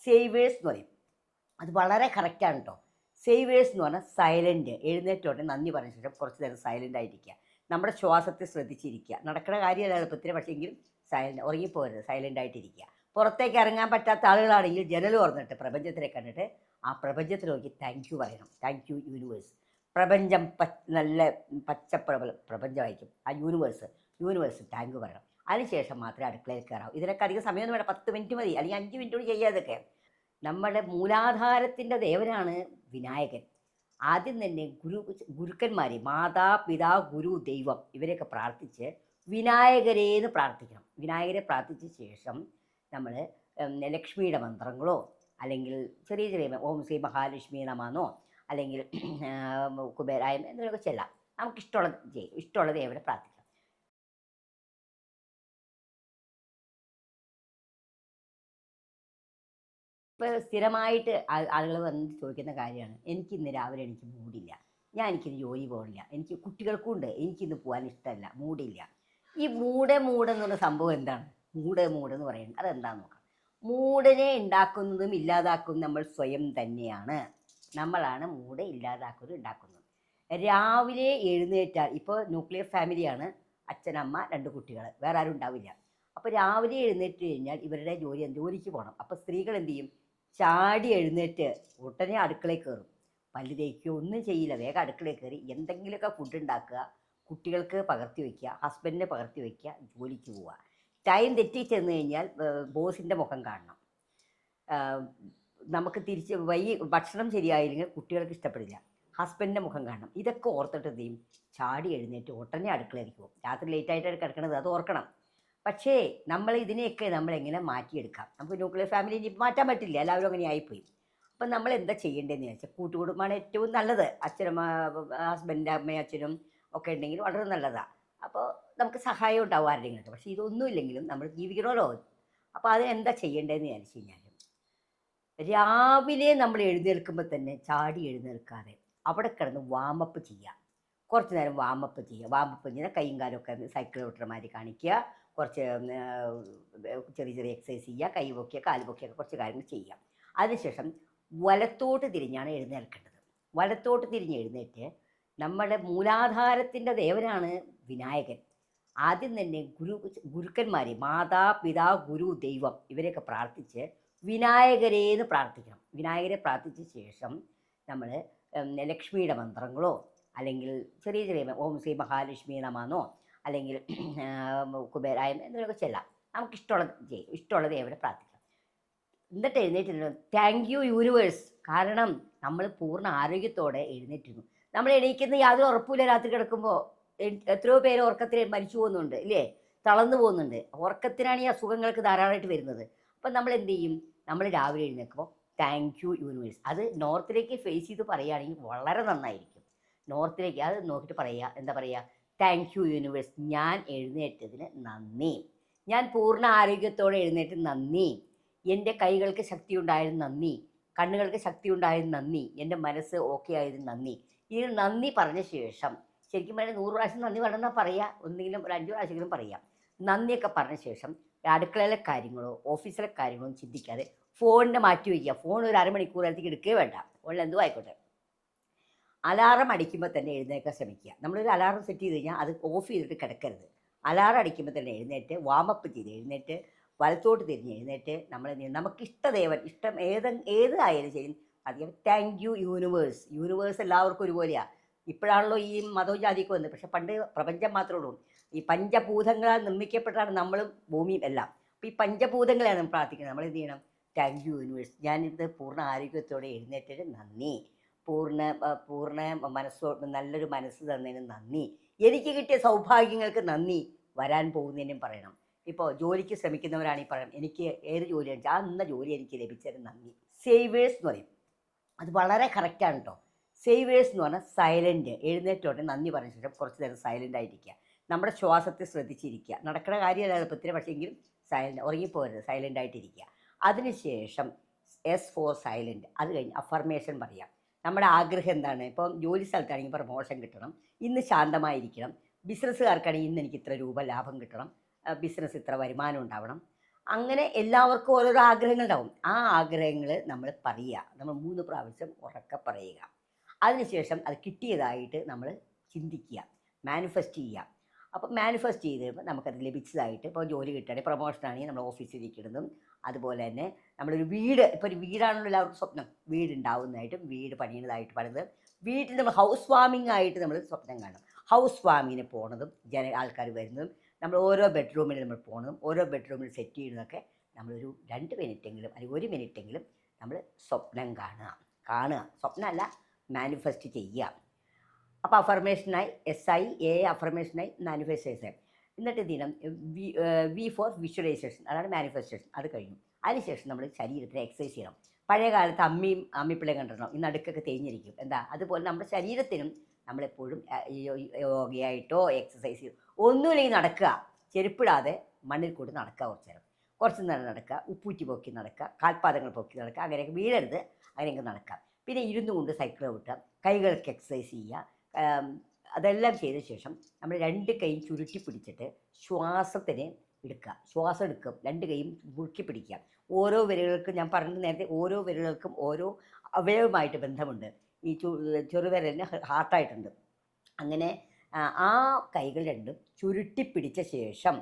Xavier's എന്ന് പറയും. അത് വളരെ കറക്റ്റാണ് കേട്ടോ. സേവേഴ്സ് എന്ന് പറഞ്ഞാൽ സൈലൻറ്റ്. എഴുന്നേറ്റോടെ നന്ദി പറഞ്ഞ ശേഷം കുറച്ച് നേരം സൈലൻ്റ് ആയിട്ടിരിക്കുക. നമ്മുടെ ശ്വാസത്തെ ശ്രദ്ധിച്ചിരിക്കുക. നടക്കുന്ന കാര്യമല്ല എളുപ്പത്തിന്, പക്ഷേ എങ്കിലും സൈലൻ്റ്, ഉറങ്ങിപ്പോകരുത്, സൈലൻ്റ് ആയിട്ടിരിക്കുക. പുറത്തേക്ക് ഇറങ്ങാൻ പറ്റാത്ത ആളുകളാണെങ്കിൽ ജനൽ തുറന്നിട്ട് പ്രപഞ്ചത്തിനെ കണ്ടിട്ട് ആ പ്രപഞ്ചത്തിൽ നോക്കി താങ്ക് യു പറയണം. Thank you universe. പ്രപഞ്ചം നല്ല പ്രപഞ്ചമായിരിക്കും. ആ യൂണിവേഴ്സ് താങ്ക് യു പറയണം. അതിനുശേഷം മാത്രമേ അടുക്കളയിൽ കയറാവൂ. ഇതിനൊക്കെ അധികം സമയമൊന്നും വേണ്ട, 10 മിനിറ്റ് മതി, അല്ലെങ്കിൽ 5 മിനിറ്റ് കൂടി ചെയ്യാതൊക്കെ. നമ്മുടെ മൂലാധാരത്തിൻ്റെ ദേവനാണ് വിനായകൻ. ആദ്യം തന്നെ ഗുരുക്കന്മാർ, മാതാപിതാ ഗുരു ദൈവം, ഇവരെയൊക്കെ പ്രാർത്ഥിച്ച് വിനായകരേന്ന് പ്രാർത്ഥിക്കണം. വിനായകരെ പ്രാർത്ഥിച്ച ശേഷം നമ്മൾ ലക്ഷ്മിയുടെ മന്ത്രങ്ങളോ അല്ലെങ്കിൽ ചെറിയ ചെറിയ ഓം ശ്രീ മഹാലക്ഷ്മി നമാന്നോ അല്ലെങ്കിൽ കുബേരായം എന്തെങ്കിലുമൊക്കെ ചെല്ലാം. നമുക്കിഷ്ടമുള്ളത് ചെയ്യും. ഇഷ്ടമുള്ള ദേവനെ പ്രാർത്ഥിക്കാം. ഇപ്പോൾ സ്ഥിരമായിട്ട് ആളുകൾ വന്ന് ചോദിക്കുന്ന കാര്യമാണ്, എനിക്കിന്ന് രാവിലെ എനിക്ക് മൂടില്ല, എനിക്കിന്ന് ജോലി പോകണില്ല, എനിക്ക് കുട്ടികൾക്കും ഉണ്ട്, എനിക്കിന്ന് പോകാൻ ഇഷ്ടമല്ല, മൂടില്ല. ഈ മൂടെന്നുള്ള സംഭവം എന്താണ്? മൂട് എന്ന് പറയുന്നത് അതെന്താണെന്ന് നോക്കാം. മൂടിനെ ഉണ്ടാക്കുന്നതും ഇല്ലാതാക്കുന്നതും നമ്മൾ സ്വയം തന്നെയാണ്. നമ്മളാണ് മൂട് ഇല്ലാതാക്കുന്നതും ഉണ്ടാക്കുന്നത്. രാവിലെ എഴുന്നേറ്റാൽ, ഇപ്പോൾ ന്യൂക്ലിയർ ഫാമിലിയാണ്, അച്ഛനമ്മ 2 കുട്ടികൾ, വേറെ ആരും ഉണ്ടാവില്ല. അപ്പോൾ രാവിലെ എഴുന്നേറ്റ് കഴിഞ്ഞാൽ ഇവരുടെ ജോലിക്ക് പോകണം. അപ്പോൾ സ്ത്രീകൾ എന്ത് ചെയ്യും? ചാടി എഴുന്നേറ്റ് ഉടനെ അടുക്കളയിൽ കയറും. പല്ല് തേക്കുകയോ ഒന്നും ചെയ്യില്ല, വേഗം അടുക്കളയിൽ കയറി എന്തെങ്കിലുമൊക്കെ ഫുഡ് ഉണ്ടാക്കുക, കുട്ടികൾക്ക് പകർത്തി വയ്ക്കുക, ഹസ്ബൻഡിനെ പകർത്തി വയ്ക്കുക, ജോലിക്ക് പോവുക. ടൈം തെറ്റി ചെന്ന് കഴിഞ്ഞാൽ ബോസിൻ്റെ മുഖം കാണണം. നമുക്ക് തിരിച്ച് ഭക്ഷണം ശരിയായില്ലെങ്കിൽ കുട്ടികൾക്ക് ഇഷ്ടപ്പെടില്ല, ഹസ്ബൻഡിൻ്റെ മുഖം കാണണം. ഇതൊക്കെ ഓർത്തിട്ട് എന്ത് ചെയ്യും? ചാടി എഴുന്നേറ്റ് ഉടനെ അടുക്കളയിലേക്ക് പോകും. രാത്രി ലേറ്റായിട്ടാണ് കിടക്കണത്, അത് ഓർക്കണം. പക്ഷേ നമ്മൾ ഇതിനെയൊക്കെ നമ്മളെങ്ങനെ മാറ്റിയെടുക്കാം? നമുക്ക് ന്യൂക്ലിയർ ഫാമിലി മാറ്റാൻ പറ്റില്ല, എല്ലാവരും അങ്ങനെ ആയിപ്പോയി. അപ്പം നമ്മൾ എന്താ ചെയ്യേണ്ടതെന്ന് വെച്ചാൽ, കൂട്ടുകുടുംബമാണ് ഏറ്റവും നല്ലത്. അച്ഛനും ഹസ്ബൻഡിൻ്റെ അമ്മയും അച്ഛനും ഒക്കെ ഉണ്ടെങ്കിൽ വളരെ നല്ലതാണ്. അപ്പോൾ നമുക്ക് സഹായം ഉണ്ടാവും ആരുടെയെങ്കിലും. പക്ഷേ ഇതൊന്നും ഇല്ലെങ്കിലും നമ്മൾ ജീവിക്കണമല്ലോ. അപ്പോൾ അത് എന്താ ചെയ്യേണ്ടതെന്ന് വിചാരിച്ചു കഴിഞ്ഞാൽ, രാവിലെ നമ്മൾ എഴുന്നേൽക്കുമ്പോൾ തന്നെ ചാടി എഴുന്നേൽക്കാതെ അവിടെ കിടന്ന് വാമപ്പ് ചെയ്യുക. കുറച്ച് നേരം വാമപ്പ് ചെയ്താൽ കൈയും കാലമൊക്കെ സൈക്കിൾ ഓട്ടർമാരി കാണിക്കുക, കുറച്ച് ചെറിയ എക്സസൈസ് ചെയ്യുക, കൈ പൊക്കിയ കാല് പൊക്കിയൊക്കെ കുറച്ച് കാര്യങ്ങൾ ചെയ്യാം. അതിനുശേഷം വലത്തോട്ട് തിരിഞ്ഞാണ് എഴുന്നേൽക്കേണ്ടത്. വലത്തോട്ട് തിരിഞ്ഞ് എഴുന്നേറ്റ് നമ്മുടെ മൂലാധാരത്തിൻ്റെ ദേവനാണ് വിനായകൻ. ആദ്യം തന്നെ ഗുരുക്കന്മാർ, മാതാപിതാ ഗുരു ദൈവം, ഇവരെയൊക്കെ പ്രാർത്ഥിച്ച് വിനായകരേന്ന് പ്രാർത്ഥിക്കണം. വിനായകരെ പ്രാർത്ഥിച്ച ശേഷം നമ്മൾ ലക്ഷ്മിയുടെ മന്ത്രങ്ങളോ അല്ലെങ്കിൽ ചെറിയ ചെറിയ ഓം ശ്രീ മഹാലക്ഷ്മി നമാന്നോ അല്ലെങ്കിൽ കുബേരായം എന്തെങ്കിലുമൊക്കെ ചെല്ലാം. നമുക്കിഷ്ടമുള്ളത് ചെയ്യും. ഇഷ്ടമുള്ള ദേവനെ പ്രാർത്ഥിക്കാം. എന്നിട്ട് എഴുന്നേറ്റിരുന്നു താങ്ക് യു യൂണിവേഴ്സ്. കാരണം നമ്മൾ പൂർണ്ണ ആരോഗ്യത്തോടെ എഴുന്നേറ്റിരുന്നു. നമ്മൾ എണീക്കുന്ന യാതൊരു ഉറപ്പില്ല. രാത്രി കിടക്കുമ്പോൾ എത്രയോ പേര് ഉറക്കത്തിൽ മരിച്ചു പോകുന്നുണ്ട്, ഇല്ലേ? തളർന്നു പോകുന്നുണ്ട്. ഉറക്കത്തിനാണ് ഈ അസുഖങ്ങൾക്ക് ധാരാളമായിട്ട് വരുന്നത്. അപ്പം നമ്മൾ എന്ത് ചെയ്യും? നമ്മൾ രാവിലെ എഴുന്നേൽക്കുമ്പോൾ താങ്ക് യു യൂണിവേഴ്സ്. അത് നോർത്തിലേക്ക് ഫേസ് ചെയ്ത് പറയുകയാണെങ്കിൽ വളരെ നന്നായിരിക്കും. നോർത്തിലേക്ക് അത് നോക്കിയിട്ട് പറയുക, എന്താ പറയുക? താങ്ക് യു യൂണിവേഴ്സ്, ഞാൻ എഴുന്നേറ്റതിന് നന്ദി, ഞാൻ പൂർണ്ണ ആരോഗ്യത്തോടെ എഴുന്നേറ്റ് നന്ദി, എൻ്റെ കൈകൾക്ക് ശക്തി ഉണ്ടായതിന് നന്ദി, കണ്ണുകൾക്ക് ശക്തി ഉണ്ടായതിന് നന്ദി, എൻ്റെ മനസ്സ് ഓക്കെ ആയതിന് നന്ദി. ഇതിന് നന്ദി പറഞ്ഞ ശേഷം, ശരിക്കും പറഞ്ഞാൽ 100 പ്രാവശ്യം നന്ദി പറഞ്ഞാൽ പറയുക, ഒന്നെങ്കിലും ഒരു 5 പ്രാവശ്യമെങ്കിലും പറയാം. നന്ദിയൊക്കെ പറഞ്ഞ ശേഷം അടുക്കളയിലെ കാര്യങ്ങളോ ഓഫീസിലെ കാര്യങ്ങളോ ചിന്തിക്കാതെ ഫോണിൻ്റെ മാറ്റി വയ്ക്കുക. ഫോൺ ഒരു അരമണിക്കൂർ നേരത്തേക്ക് എടുക്കുകയേ വേണ്ട. ഫോണിൽ എന്തോ ആയിക്കോട്ടെ. അലാറം അടിക്കുമ്പോൾ തന്നെ എഴുന്നേൽക്കാൻ ശ്രമിക്കുക. നമ്മളൊരു അലാറം സെറ്റ് ചെയ്ത് കഴിഞ്ഞാൽ അത് ഓഫ് ചെയ്തിട്ട് കിടക്കരുത്. അലാറം അടിക്കുമ്പോൾ തന്നെ എഴുന്നേറ്റ് വാമപ്പ് ചെയ്ത് എഴുന്നേറ്റ് വലത്തോട്ട് തിരിഞ്ഞ് എഴുന്നേറ്റ് നമുക്കിഷ്ട ദേവൻ, ഇഷ്ടം ഏതായാലും ശരി, അധികം താങ്ക് യു യൂണിവേഴ്സ്. യൂണിവേഴ്സ് എല്ലാവർക്കും ഒരുപോലെയാണ്. ഇപ്പോഴാണല്ലോ ഈ മതവും ജാതിയൊക്കെ വന്നത്. പക്ഷെ പണ്ട് പ്രപഞ്ചം മാത്രമേ ഉള്ളൂ. ഈ പഞ്ചഭൂതങ്ങളാൽ നിർമ്മിക്കപ്പെട്ടാണ് നമ്മളും ഭൂമിയും എല്ലാം. അപ്പോൾ ഈ പഞ്ചഭൂതങ്ങളെയാണ് നമ്മൾ പ്രാർത്ഥിക്കുന്നത്. നമ്മൾ എന്ത് ചെയ്യണം? താങ്ക് യു യൂണിവേഴ്സ്, ഞാനിത് പൂർണ്ണ ആരോഗ്യത്തോടെ എഴുന്നേറ്റതിന് നന്ദി, പൂർണ്ണ നല്ലൊരു മനസ്സ് തന്നതിന് നന്ദി, എനിക്ക് കിട്ടിയ സൗഭാഗ്യങ്ങൾക്ക് നന്ദി, വരാൻ പോകുന്നതിനും പറയണം. ഇപ്പോൾ ജോലിക്ക് ശ്രമിക്കുന്നവരാണ് ഈ പറയണം, എനിക്ക് ഏത് ജോലിയാണ് ആ ഇന്ന ജോലി എനിക്ക് ലഭിച്ചതിന് നന്ദി. സേവേഴ്സ് എന്ന് പറയും. അത് വളരെ കറക്റ്റാണ് കേട്ടോ. സേവേഴ്സ് എന്ന് പറഞ്ഞാൽ സൈലൻറ്റ്. എഴുന്നേറ്റോടെ നന്ദി പറഞ്ഞ ശേഷം കുറച്ച് നേരം സൈലൻ്റ് ആയിട്ടിരിക്കുക. നമ്മുടെ ശ്വാസത്തെ ശ്രദ്ധിച്ചിരിക്കുക. നടക്കുന്ന കാര്യമല്ല എളുപ്പത്തിന്, പക്ഷേ എങ്കിലും സൈലൻ്റ്, ഉറങ്ങിപ്പോകരുത്, സൈലൻ്റ് ആയിട്ടിരിക്കുക. അതിനുശേഷം എസ് ഫോർ സൈലൻറ്റ്. അത് കഴിഞ്ഞ് അഫർമേഷൻ പറയാം. നമ്മുടെ ആഗ്രഹം എന്താണ്? ഇപ്പം ജോലി സ്ഥലത്താണെങ്കിൽ പ്രമോഷൻ കിട്ടണം, ഇന്ന് ശാന്തമായിരിക്കണം. ബിസിനസ്സുകാർക്കാണെങ്കിൽ ഇന്ന് എനിക്ക് ഇത്ര രൂപ ലാഭം കിട്ടണം, ബിസിനസ് ഇത്ര വരുമാനം ഉണ്ടാവണം. അങ്ങനെ എല്ലാവർക്കും ഓരോരോ ആഗ്രഹങ്ങളുണ്ടാവും. ആ ആഗ്രഹങ്ങൾ നമ്മൾ പറയുക. നമ്മൾ 3 പ്രാവശ്യം ഉറക്കെ പറയുക. അതിനുശേഷം അത് കിട്ടിയതായിട്ട് നമ്മൾ ചിന്തിക്കുക, മാനിഫെസ്റ്റ് ചെയ്യുക. അപ്പോൾ മാനിഫെസ്റ്റ് ചെയ്ത് കഴിയുമ്പോൾ നമുക്കത് ലഭിച്ചതായിട്ട്, ഇപ്പോൾ ജോലി കിട്ടുകയാണെങ്കിൽ പ്രൊമോഷനാണെങ്കിൽ നമ്മൾ ഓഫീസിലിരിക്കുന്നതും, അതുപോലെ തന്നെ നമ്മളൊരു വീട്, ഇപ്പോൾ ഒരു വീടാണല്ലോ എല്ലാവർക്കും സ്വപ്നം, വീടുണ്ടാവുന്നതായിട്ടും വീട് പണിയുന്നതായിട്ട് പണിത് വീട്ടിൽ നമ്മൾ ഹൗസ് വാമിംഗ് ആയിട്ട് നമ്മൾ സ്വപ്നം കാണും. ഹൗസ് വാമിങ്ങിന് പോണതും ആൾക്കാർ വരുന്നതും നമ്മൾ ഓരോ ബെഡ്റൂമിൽ നമ്മൾ പോകണതും ഓരോ ബെഡ്റൂമിൽ സെറ്റ് ചെയ്യുന്നതൊക്കെ നമ്മളൊരു 2 മിനിറ്റെങ്കിലും അല്ലെങ്കിൽ 1 മിനിറ്റെങ്കിലും നമ്മൾ സ്വപ്നം കാണുക. സ്വപ്നമല്ല, മാനിഫെസ്റ്റ് ചെയ്യുക. അപ്പോൾ അഫർമേഷനായി SIA അഫർമേഷനായി മാനിഫെസ്റ്റേഷൻ. എന്നിട്ട് ദിനം വി ഫോർ വിഷ്വലൈസേഷൻ, അതാണ് മാനിഫെസ്റ്റേഷൻ. അത് കഴിഞ്ഞു. അതിനുശേഷം നമ്മൾ ശരീരത്തിന് എക്സസൈസ് ചെയ്യണം. പഴയ കാലത്ത് അമ്മിപ്പിള്ളയെ കണ്ടിരണം, ഇന്ന് അടുക്കൊക്കെ തേഞ്ഞിരിക്കും. എന്താ അതുപോലെ നമ്മുടെ ശരീരത്തിനും നമ്മളെപ്പോഴും യോഗയായിട്ടോ എക്സസൈസ് ചെയ്യോ ഒന്നുമില്ലെങ്കിൽ നടക്കുക, ചെരുപ്പിടാതെ മണ്ണിൽ കൂടി നടക്കുക. കുറച്ച് നേരം നടക്കുക, ഉപ്പൂറ്റി പൊക്കി നടക്കുക, കാൽപാദങ്ങൾ പൊക്കി നടക്കുക, അങ്ങനെയൊക്കെ വീഴരുത്, അങ്ങനെയൊക്കെ നടക്കാം. പിന്നെ ഇരുന്നു കൊണ്ട് സൈക്കിൾ ഓട്ടുക, കൈകൾക്ക് എക്സസൈസ് ചെയ്യുക. അതെല്ലാം ചെയ്ത ശേഷം നമ്മൾ 2 കൈയും ചുരുട്ടി പിടിച്ചിട്ട് ശ്വാസത്തിന് എടുക്കുക. ശ്വാസം എടുക്കും, 2 കൈയും മുറുക്കി പിടിക്കുക. ഓരോ വിരലുകൾക്കും, ഞാൻ പറഞ്ഞത് നേരത്തെ, ഓരോ വിരലുകൾക്കും ഓരോ അവയവമായിട്ട് ബന്ധമുണ്ട്. ഈ ചെറുവിരലിന് ഹാർട്ടായിട്ടുണ്ട്. അങ്ങനെ ആ കൈകൾ രണ്ടും ചുരുട്ടി പിടിച്ച ശേഷം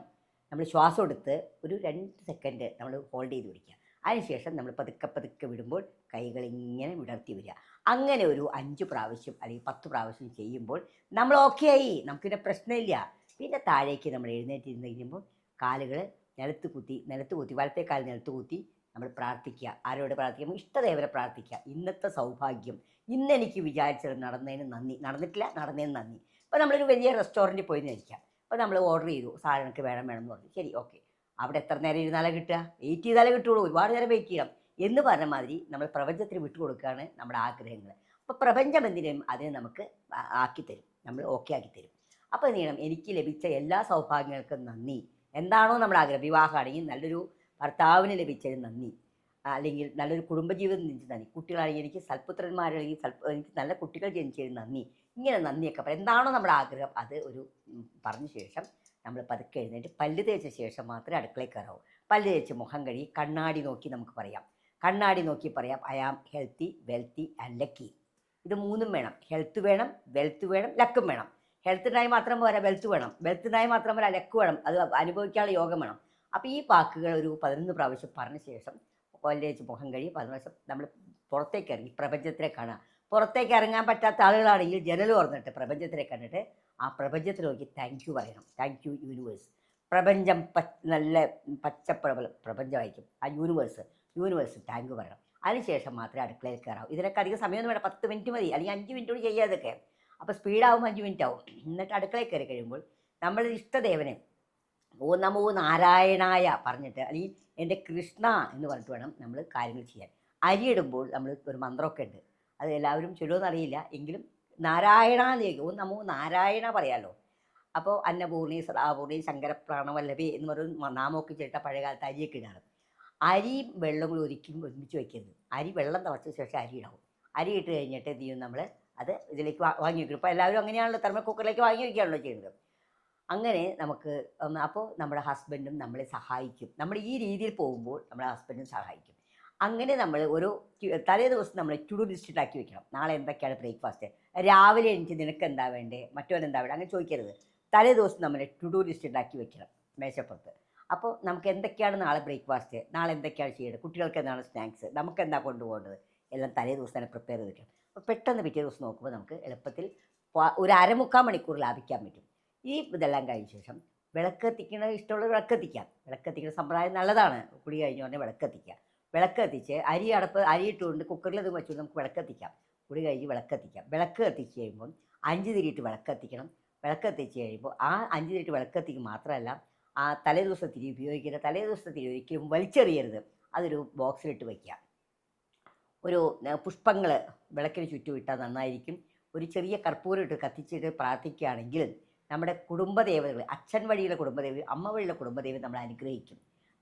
നമ്മൾ ശ്വാസം എടുത്ത് ഒരു 2 സെക്കൻഡ് നമ്മൾ ഹോൾഡ് ചെയ്ത് പിടിക്കുക. അതിനുശേഷം നമ്മൾ പതുക്കെ വിടുമ്പോൾ കൈകൾ ഇങ്ങനെ വിടർത്തി വരിക. അങ്ങനെ ഒരു 5 പ്രാവശ്യം അല്ലെങ്കിൽ 10 പ്രാവശ്യം ചെയ്യുമ്പോൾ നമ്മൾ ഓക്കെ ആയി, നമുക്കിൻ്റെ പ്രശ്നമില്ല. പിന്നെ താഴേക്ക് നമ്മൾ എഴുന്നേറ്റിരുന്ന് കഴിയുമ്പോൾ കാലുകൾ നിലത്ത് കുത്തി വലത്തെ കാൽ നിലത്ത് കുത്തി നമ്മൾ പ്രാർത്ഥിക്കുക. ആരോട് പ്രാർത്ഥിക്കുമ്പോൾ ഇഷ്ടദേവരെ പ്രാർത്ഥിക്കുക. ഇന്നത്തെ സൗഭാഗ്യം, ഇന്നെനിക്ക് വിചാരിച്ചത് നടന്നതിന് നന്ദി, നടന്നിട്ടില്ല നടന്നതിന് നന്ദി. ഇപ്പോൾ നമ്മളൊരു വലിയ റെസ്റ്റോറൻറ്റിൽ പോയി കഴിക്കാം. അപ്പോൾ നമ്മൾ ഓർഡർ ചെയ്തു, സാധനങ്ങൾക്ക് വേണമെന്ന് പറഞ്ഞു. ശരി, ഓക്കെ. അവിടെ എത്ര നേരം ഇരുന്നാലേ കിട്ടുക? വെയിറ്റ് ചെയ്താലേ കിട്ടുള്ളൂ, ഒരുപാട് നേരം വെയിറ്റ് ചെയ്യണം എന്ന് പറഞ്ഞ മാതിരി നമ്മൾ പ്രപഞ്ചത്തിന് വിട്ടുകൊടുക്കുകയാണ് നമ്മുടെ ആഗ്രഹങ്ങൾ. അപ്പോൾ പ്രപഞ്ചം എന്തിനും അതിനെ നമുക്ക് ആക്കിത്തരും, നമ്മൾ ഓക്കെ ആക്കിത്തരും. അപ്പോൾ എന്ത് ചെയ്യണം? എനിക്ക് ലഭിച്ച എല്ലാ സൗഭാഗ്യങ്ങൾക്കും നന്ദി. എന്താണോ നമ്മുടെ ആഗ്രഹം, വിവാഹമാണെങ്കിൽ നല്ലൊരു ഭർത്താവിന് ലഭിച്ചതിന് നന്ദി, അല്ലെങ്കിൽ നല്ലൊരു കുടുംബജീവിതം ജനിച്ചത് നന്ദി, കുട്ടികളാണെങ്കിൽ എനിക്ക് സൽപുത്രന്മാരാണെങ്കിൽ എനിക്ക് നല്ല കുട്ടികൾ ജനിച്ചതിന് നന്ദി. ഇങ്ങനെ നന്ദിയൊക്കെ പറയും. എന്താണോ നമ്മുടെ ആഗ്രഹം അത് ഒരു പറഞ്ഞ ശേഷം നമ്മൾ പതുക്കെ എഴുന്നേറ്റ് പല്ല് തേച്ച ശേഷം മാത്രമേ അടുക്കളയിൽ കയറാവൂ. പല്ല് തേച്ച് മുഖം കഴുകി കണ്ണാടി നോക്കി നമുക്ക് പറയാം. കണ്ണാടി നോക്കി പറയാം, I am healthy, wealthy and lucky. ഇത് 3ഉം വേണം. ഹെൽത്ത് വേണം, വെൽത്ത് വേണം, ലക്കും വേണം. ഹെൽത്തിനായി മാത്രം പോരാ, വെൽത്ത് വേണം. വെൽത്തിനായി മാത്രം പോരാ, ലക്ക് വേണം. അത് അനുഭവിക്കാനുള്ള യോഗം വേണം. അപ്പോൾ ഈ വാക്കുകൾ ഒരു 11 പ്രാവശ്യം പറഞ്ഞ ശേഷം പല്ല് തേച്ച് മുഖം കഴുകി 11 പ്രാവശ്യം നമ്മൾ പുറത്തേക്ക് ഇറങ്ങി പ്രപഞ്ചത്തിനെ കാണുക. പുറത്തേക്ക് ഇറങ്ങാൻ പറ്റാത്ത ആളുകളാണെങ്കിൽ ജനൽ തുറന്നിട്ട് പ്രപഞ്ചത്തിനെ കണ്ടിട്ട് ആ പ്രപഞ്ചത്തിൽ നോക്കി താങ്ക് യു പറയണം. Thank you universe. പ്രപഞ്ചം നല്ല പ്രപഞ്ചമായിരിക്കും. ആ യൂണിവേഴ്സ് താങ്ക് യു പറയണം. അതിനുശേഷം മാത്രമേ അടുക്കളയിൽ കയറാവൂ. ഇതിനൊക്കെ അധികം സമയമൊന്നും വേണം, 10 മിനിറ്റ് മതി, അല്ലെങ്കിൽ 5 മിനിറ്റ് കൂടി ചെയ്യാതൊക്കെ. അപ്പോൾ സ്പീഡാകുമ്പോൾ 5 മിനിറ്റ് ആവും. എന്നിട്ട് അടുക്കളയിൽ കയറി കഴിയുമ്പോൾ നമ്മൾ ഇഷ്ടദേവനെ ഓ നമോ നാരായണായ പറഞ്ഞിട്ട്, അല്ലെങ്കിൽ എൻ്റെ കൃഷ്ണ എന്ന് പറഞ്ഞിട്ട് വേണം നമ്മൾ കാര്യങ്ങൾ ചെയ്യാൻ. അരിയിടുമ്പോൾ നമ്മൾ ഒരു മന്ത്രമൊക്കെ ഉണ്ട്, അത് എല്ലാവരും ചൊല്ലുമെന്നറിയില്ല, എങ്കിലും നാരായണ എന്ന് ചോദിക്കും. ഓ നമോ നാരായണ പറയാമല്ലോ. അപ്പോൾ അന്നപൂർണി, സദാപൂർണി, ശങ്കരപ്രാണവല്ലഭി എന്ന് പറയുന്ന നാമമൊക്കെ ചേട്ടാ പഴയകാലത്ത് അരിയൊക്കെ ഇടാറ്. അരിയും വെള്ളം കൂടി ഒരിക്കലും ഒരുമിച്ച് വയ്ക്കരുത്. അരി വെള്ളം തിളച്ച ശേഷം അരി ഇടാവും. അരി ഇട്ട് കഴിഞ്ഞിട്ട് എന്ത് ചെയ്യും? നമ്മൾ അത് ഇതിലേക്ക് വാങ്ങി വയ്ക്കും. ഇപ്പോൾ എല്ലാവരും അങ്ങനെയാണല്ലോ, തെർമൽ കുക്കറിലേക്ക് വാങ്ങി വയ്ക്കുകയാണല്ലോ ചെയ്യുന്നത്. അങ്ങനെ നമുക്ക് അപ്പോൾ നമ്മുടെ ഹസ്ബൻഡും നമ്മളെ സഹായിക്കും. നമ്മൾ ഈ രീതിയിൽ പോകുമ്പോൾ നമ്മുടെ ഹസ്ബൻഡും സഹായിക്കും. അങ്ങനെ നമ്മൾ ഒരു തലേ ദിവസം നമ്മൾ ടു ഡു ലിസ്റ്റ് ഉണ്ടാക്കി വെക്കണം. നാളെ എന്തൊക്കെയാണ് ബ്രേക്ക്ഫാസ്റ്റ്, രാവിലെ എനിക്ക് നിനക്ക് എന്താ വേണ്ടേ, മറ്റവനെന്താ വേണ്ടേ, അങ്ങനെ ചോദിക്കരുത്. തലേ ദിവസം നമ്മൾ ടു ഡു ലിസ്റ്റ് ഉണ്ടാക്കി വെക്കണം മേശപ്പുറത്ത്. അപ്പോൾ നമുക്ക് എന്തൊക്കെയാണ് നാളെ ബ്രേക്ക്ഫാസ്റ്റ്, നാളെ എന്തൊക്കെയാണ് ചെയ്യേണ്ടത്, കുട്ടികൾക്ക് എന്താണ് സ്നാക്സ്, നമുക്ക് എന്താ കൊണ്ടുപോകേണ്ടത്, എല്ലാം തലേ ദിവസം തന്നെ പ്രിപ്പയർ ചെയ്ത് വെക്കണം. അപ്പോൾ പെട്ടെന്ന് പിറ്റേ ദിവസം നോക്കുമ്പോൾ നമുക്ക് എളുപ്പത്തിൽ ഒരു 1/4 മണിക്കൂർ ലാഭിക്കാൻ പറ്റും. ഈ ഇതെല്ലാം കഴിഞ്ഞ ശേഷം വിളക്ക് കത്തിക്കണ ഇഷ്ടമുള്ള വിളക്ക് കത്തിക്കാം. വിളക്ക് കത്തിക്കുന്ന സമ്പ്രദായം നല്ലതാണ്. കുളി കഴിഞ്ഞ ഉടനെ വിളക്ക് കത്തിക്കാം. വിളക്ക് കത്തിച്ച് അരി ഇട്ടുകൊണ്ട് കുക്കറിൽ ഇത് വെച്ചുകൊണ്ട് നമുക്ക് വിളക്ക് കത്തിക്കാം. കുളി കഴിഞ്ഞ് വിളക്ക് കത്തിക്കാം. വിളക്ക് കത്തിച്ച് കഴിയുമ്പോൾ 5 തിരിയിട്ട് വിളക്ക് കത്തിക്കണം. വിളക്ക് കത്തിച്ച് കഴിയുമ്പോൾ ആ 5 തിരിയിട്ട് വിളക്ക് കത്തിക്കുക മാത്രമല്ല, ആ തലേ ദിവസം തിരി ഉപയോഗിക്കുന്ന തലേ ദിവസത്തെ തിരി ഒരിക്കലും വലിച്ചെറിയരുത്. അതൊരു ബോക്സിലിട്ട് വയ്ക്കുക. ഒരു പുഷ്പങ്ങൾ വിളക്കിന് ചുറ്റും ഇട്ടാൽ നന്നായിരിക്കും. ഒരു ചെറിയ കർപ്പൂരം ഇട്ട് കത്തിച്ചിട്ട് പ്രാർത്ഥിക്കുകയാണെങ്കിൽ നമ്മുടെ കുടുംബദേവതകൾ, അച്ഛൻ വഴിയുള്ള കുടുംബദേവത, അമ്മ വഴിയുള്ള കുടുംബദേവത നമ്മൾ അനുഗ്രഹിക്കും.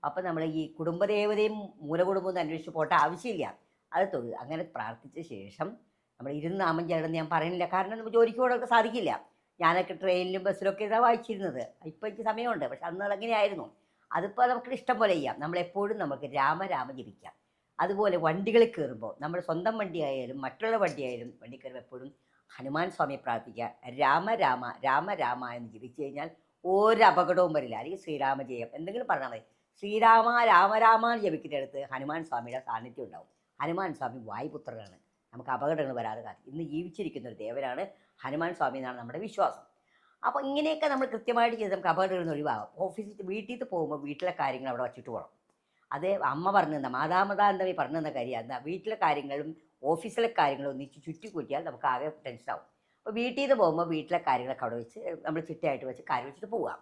അപ്പോൾ നമ്മൾ ഈ കുടുംബദേവതയും മൂലകുടുംബവും അന്വേഷിച്ച് പോട്ട ആവശ്യമില്ല. അത് തൊഴുക. അങ്ങനെ പ്രാർത്ഥിച്ച ശേഷം നമ്മൾ ഇരുന്ന് നാമം ചെല്ലണമെന്ന് ഞാൻ പറയുന്നില്ല, കാരണം നമുക്ക് ജോലിക്ക് പോകാനൊക്കെ സാധിക്കില്ല. ഞാനൊക്കെ ട്രെയിനിലും ബസ്സിലൊക്കെ ഇതാണ് വായിച്ചിരുന്നത്. ഇപ്പോൾ എനിക്ക് സമയമുണ്ട്, പക്ഷെ അന്ന് അങ്ങനെയായിരുന്നു. അതിപ്പോൾ നമുക്ക് ഇഷ്ടം പോലെ ചെയ്യാം. നമ്മളെപ്പോഴും നമുക്ക് രാമ രാമ ജപിക്കാം. അതുപോലെ വണ്ടികളിൽ കയറുമ്പോൾ നമ്മുടെ സ്വന്തം വണ്ടിയായാലും മറ്റുള്ള വണ്ടിയായാലും വണ്ടി കയറുമ്പോൾ എപ്പോഴും ഹനുമാൻ സ്വാമിയെ പ്രാർത്ഥിക്കുക. രാമ രാമ രാമ രാമ എന്ന് ജപിച്ചു കഴിഞ്ഞാൽ ഒരു അപകടവും വരില്ല. അല്ലെങ്കിൽ ശ്രീരാമ ജയം എന്തെങ്കിലും പറഞ്ഞാൽ മതി. ശ്രീരാമ രാമ രാമ എന്ന് ജപിക്കുന്നിടത്ത് ഹനുമാൻ സ്വാമിയുടെ സാന്നിധ്യം ഉണ്ടാവും. ഹനുമാൻ സ്വാമി വായുപുത്രനാണ്. നമുക്ക് അപകടങ്ങൾ വരാതെ കാര്യം ഇന്ന് ജീവിച്ചിരിക്കുന്ന ഒരു ദേവനാണ് ഹനുമാൻ സ്വാമി എന്നാണ് നമ്മുടെ വിശ്വാസം. അപ്പോൾ ഇങ്ങനെയൊക്കെ നമ്മൾ കൃത്യമായിട്ട് ചെയ്ത് നമുക്ക് അപകടങ്ങളിൽ നിന്ന് ഒഴിവാകും. ഓഫീസിൽ വീട്ടിൽ നിന്ന് പോകുമ്പോൾ വീട്ടിലെ കാര്യങ്ങൾ അവിടെ വച്ചിട്ട് പോകണം. അത് അമ്മ പറഞ്ഞു തന്ന മാതാമതാന്തമി പറഞ്ഞു തന്ന കാര്യം എന്താ, വീട്ടിലെ കാര്യങ്ങളും ഓഫീസിലെ കാര്യങ്ങളും ഒന്നിച്ച് ചുറ്റിക്കൂറ്റിയാൽ നമുക്ക് ആകെ ടെൻഷനാവും. അപ്പോൾ വീട്ടിൽ നിന്ന് പോകുമ്പോൾ വീട്ടിലെ കാര്യങ്ങളൊക്കെ അവിടെ വെച്ച് നമ്മൾ ചിട്ടയായിട്ട് വെച്ച് കാര്യം വെച്ചിട്ട് പോകാം.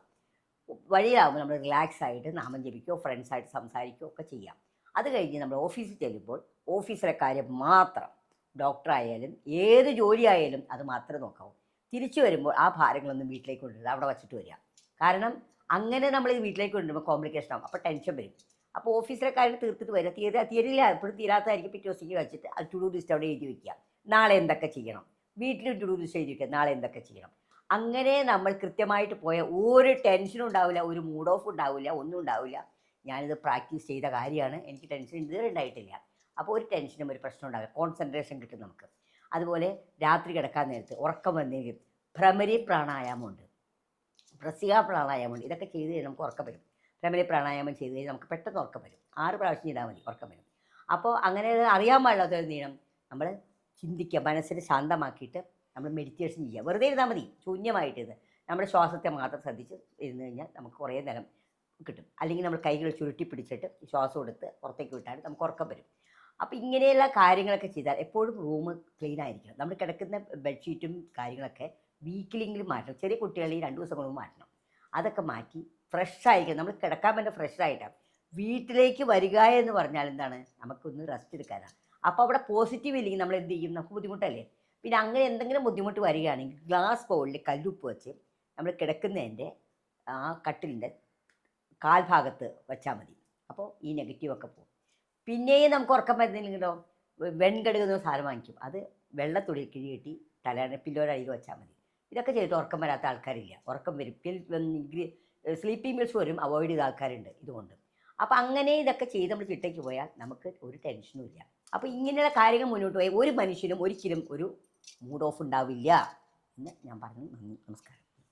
വഴിയാകുമ്പോൾ നമ്മൾ റിലാക്സ് ആയിട്ട് നാമം ജപിക്കുകയോ ഫ്രണ്ട്സായിട്ട് സംസാരിക്കുകയോ ഒക്കെ ചെയ്യാം. അത് കഴിഞ്ഞ് നമ്മൾ ഓഫീസിൽ ചെല്ലുമ്പോൾ ഓഫീസിലെ കാര്യം മാത്രം, ഡോക്ടറായാലും ഏത് ജോലിയായാലും അത് മാത്രമേ നോക്കാവൂ. തിരിച്ചു വരുമ്പോൾ ആ ഭാരങ്ങളൊന്നും വീട്ടിലേക്ക് കൊണ്ടുവരിക, അവിടെ വച്ചിട്ട് വരിക. കാരണം അങ്ങനെ നമ്മൾ വീട്ടിലേക്ക് കൊണ്ടുവരുമ്പോൾ കോംപ്ലിക്കേഷൻ ആവും. അപ്പോൾ ടെൻഷൻ വരും. അപ്പോൾ ഓഫീസിലെ കാര്യം തീർത്തിട്ട് വരിക. തീരില്ല, എപ്പോഴും തീരാത്തതായിരിക്കും. പിറ്റേ ദിവസത്തേക്ക് വെച്ചിട്ട് അത് ടു ഡു ലിസ്റ്റ് അവിടെ എഴുതി വയ്ക്കുക. നാളെ എന്തൊക്കെ ചെയ്യണം, വീട്ടിൽ ടു ഡു ലിസ്റ്റ് എഴുതി വയ്ക്കുക, നാളെ എന്തൊക്കെ ചെയ്യണം. അങ്ങനെ നമ്മൾ കൃത്യമായിട്ട് പോയാൽ ഒരു ടെൻഷനും ഉണ്ടാവില്ല, ഒരു മൂഡ് ഓഫ് ഉണ്ടാവില്ല, ഒന്നും ഉണ്ടാവില്ല. ഞാനിത് പ്രാക്ടീസ് ചെയ്ത കാര്യമാണ്. എനിക്ക് ടെൻഷൻ ഇതുവരെ ഉണ്ടായിട്ടില്ല. അപ്പോൾ ഒരു ടെൻഷനും ഒരു പ്രശ്നം ഉണ്ടാവില്ല. കോൺസെൻട്രേഷൻ കിട്ടും നമുക്ക്. അതുപോലെ രാത്രി കിടക്കാൻ നേരത്ത് ഉറക്കം വന്നെങ്കിൽ ഭ്രമരി പ്രാണായാമമുണ്ട്, ഭ്രസിക പ്രാണായാമമുണ്ട്. ഇതൊക്കെ ചെയ്ത് കഴിഞ്ഞാൽ നമുക്ക് ഉറക്കം വരും. ഭ്രമരി പ്രാണായാമം ചെയ്ത് കഴിഞ്ഞാൽ നമുക്ക് പെട്ടെന്ന് ഉറക്കം വരും. 6 പ്രാവശ്യം ചെയ്താൽ മതി, ഉറക്കം വരും. അപ്പോൾ അങ്ങനെ അറിയാൻ പാടില്ലാത്ത എന്ത് ചെയ്യണം, നമ്മൾ ചിന്തിക്കുക, മനസ്സിനെ ശാന്തമാക്കിയിട്ട് നമ്മൾ മെഡിറ്റേഷൻ ചെയ്യുക. വെറുതെ ഇരുന്നാൽ മതി, ശൂന്യമായിട്ട് ഇത് നമ്മുടെ ശ്വാസത്തെ മാത്രം ശ്രദ്ധിച്ച് ഇരുന്ന് കഴിഞ്ഞാൽ നമുക്ക് കുറേ നേരം കിട്ടും. അല്ലെങ്കിൽ നമ്മൾ കൈകൾ ചുരുട്ടി പിടിച്ചിട്ട് ശ്വാസം എടുത്ത് പുറത്തേക്ക് വിട്ടാൽ നമുക്ക് ഉറക്കം വരും. അപ്പോൾ ഇങ്ങനെയുള്ള കാര്യങ്ങളൊക്കെ ചെയ്താൽ എപ്പോഴും റൂം ക്ലീൻ ആയിരിക്കണം. നമ്മൾ കിടക്കുന്ന ബെഡ്ഷീറ്റും കാര്യങ്ങളൊക്കെ വീക്കിലെങ്കിലും മാറ്റണം. ചെറിയ കുട്ടികളെ 2 ദിവസം കൊണ്ട് മാറ്റണം. അതൊക്കെ മാറ്റി ഫ്രഷ് ആയിരിക്കണം. നമ്മൾ കിടക്കാൻ വേണ്ട ഫ്രഷ് ആയിട്ടാണ്. വീട്ടിലേക്ക് വരിക എന്ന് പറഞ്ഞാൽ എന്താണ്, നമുക്കൊന്ന് റെസ്റ്റ് എടുക്കാനാണ്. അപ്പോൾ അവിടെ പോസിറ്റീവ് ഇല്ലെങ്കിൽ നമ്മൾ എന്ത് ചെയ്യും, നമുക്ക് ബുദ്ധിമുട്ടല്ലേ. പിന്നെ അങ്ങനെ എന്തെങ്കിലും ബുദ്ധിമുട്ട് വരികയാണെങ്കിൽ ഗ്ലാസ് ബൗളിൽ കല്ലുപ്പ് വെച്ച് നമ്മൾ കിടക്കുന്നതിൻ്റെ ആ കട്ടിലിൻ്റെ കാൽഭാഗത്ത് വെച്ചാൽ മതി. അപ്പോൾ ഈ നെഗറ്റീവൊക്കെ പോകും. പിന്നെയും നമുക്ക് ഉറക്കം വരുന്നില്ലെങ്കിലോ വെൺകടുകുന്ന സാധനം വാങ്ങിക്കും, അത് വെള്ളത്തുള്ളി കിഴി കെട്ടി പില്ലോയുടെ അടിയിൽ വെച്ചാൽ മതി. ഇതൊക്കെ ചെയ്തിട്ട് ഉറക്കം വരാത്ത ആൾക്കാരില്ല. ഉറക്കം വരും, സ്ലീപ്പിംഗ് പിൽസ് വരും, അവോയ്ഡ് ചെയ്ത ആൾക്കാരുണ്ട് ഇതുകൊണ്ട്. അപ്പോൾ അങ്ങനെ ഇതൊക്കെ ചെയ്ത് നമ്മൾ ചിട്ടയ്ക്ക് പോയാൽ നമുക്ക് ഒരു ടെൻഷനും ഇല്ല. അപ്പോൾ ഇങ്ങനെയുള്ള കാര്യങ്ങൾ മുന്നോട്ട് പോയാൽ ഒരു മനുഷ്യനും ഒരിക്കലും ഒരു മൂഡ് ഓഫ് ഉണ്ടാവില്ല എന്ന് ഞാൻ പറഞ്ഞു. നന്ദി, നമസ്കാരം.